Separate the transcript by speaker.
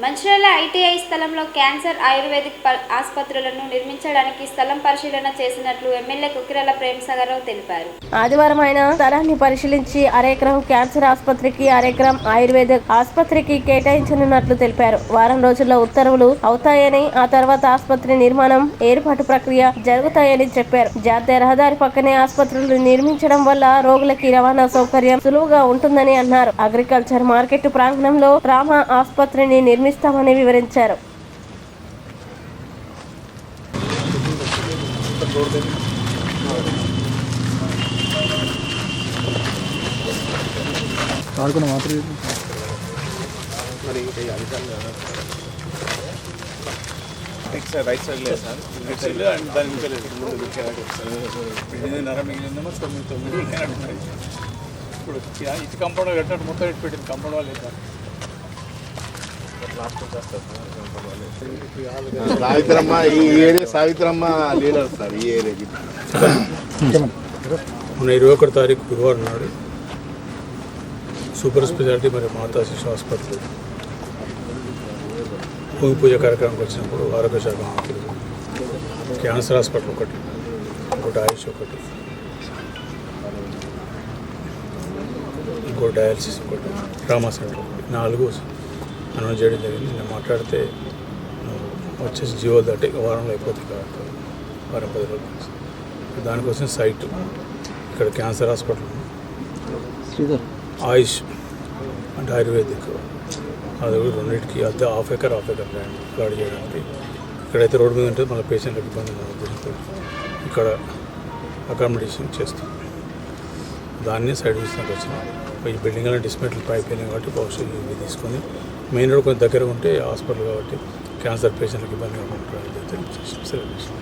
Speaker 1: Mancherial ITI స్థలంలో cancer ayurvedic ఆసుపత్రులను నిర్మించడానికి స్థలం పరిశీలన చేసినట్లు ఎమ్మెల్యే కుకిరాల ప్రేమసాగరరావు తెలిపారు.
Speaker 2: ఆదివారం ఆయన స్థలాన్ని పరిశీలించి అరెకరం క్యాన్సర్ ఆసుపత్రికి, అరెకరం ఆయుర్వేదిక్ ఆసుపత్రికి కేటాయించనున్నట్లు తెలిపారు. వారం రోజుల్లో ఉత్తర్వులు అవుతాయని, ఆ తర్వాత ఆసుపత్రి నిర్మాణం, ఏర్పాటు ప్రక్రియ జరుగుతాయని చెప్పారు. జాతీయ రహదారి పక్కనే ఆసుపత్రులు నిర్మించడం వల్ల రోగులకి రవాణా సౌకర్యం సులువుగా ఉంటుందని అన్నారు. అగ్రికల్చర్ మార్కెట్ ప్రాంగణంలో రామా ఆసుపత్రిని నిర్మిస్తామని వివరించారు.
Speaker 3: రైట్ సైడ్ లేదు సార్, రైట్ సైడ్ అండ్ దాని ఇంకా లేదు. నర మిగిలిందేమో 9 లేనట్టున్నాయి. ఇప్పుడు ఇటు కంపౌండ్ కట్టినట్టు మొత్తం ఇటు పెట్టింది కంపౌండ్ వాళ్ళు లేదు.
Speaker 4: సావిత్రమ్మ ఈ ఏరియా, సావిత్రమ్మ లీడర్ సార్ ఈ ఏరియాకి.
Speaker 3: మొన్న 21 తారీఖు గురువారం నాడు సూపర్ స్పెషాలిటీ మరియు మాతా శిశు హాస్పిటల్ భూమి పూజ కార్యక్రమానికి వచ్చినప్పుడు ఆరోగ్య శాఖ మంత్రులు క్యాన్సర్ హాస్పిటల్ ఒకటి, ఇంకోటి ఆయుష్ ఒకటి, ఇంకో డయాలసిస్ ఒకటి, ట్రామా సెంటర్ ఒకటి, 4 అనౌన్స్ చేయడం జరిగింది. నేను మాట్లాడితే వచ్చేసి జీవో దాటి వారంలో అయిపోతుంది కాబట్టి వారం 10 రోజులు. దానికోసం సైట్ ఇక్కడ క్యాన్సర్ హాస్పిటల్, ఆయుష్ అంటే ఆయుర్వేదిక్, అది కూడా రెండింటికి అద్దె హాఫ్ ఎకర్ ల్యాండ్ ప్లాట్ చేయడానికి. ఇక్కడైతే రోడ్డు మీద ఉంటుంది, మళ్ళీ పేషెంట్లకు ఇబ్బంది ఉద్దేశంతో ఇక్కడ అకామిడేషన్ చేస్తాం. దాన్ని సైడ్ విషయానికి వచ్చినాం. ఈ బిల్డింగ్ అనే డిస్మెంటల్ పైప్ అయినాయి కాబట్టి బహుశా ఇవి తీసుకొని మెయిన్ రోడ్ కొంచెం దగ్గర ఉంటే హాస్పిటల్ కాబట్టి క్యాన్సర్ పేషెంట్లకు ఇబ్బంది కాకుండా సెలెక్ట్ చేస్తాం.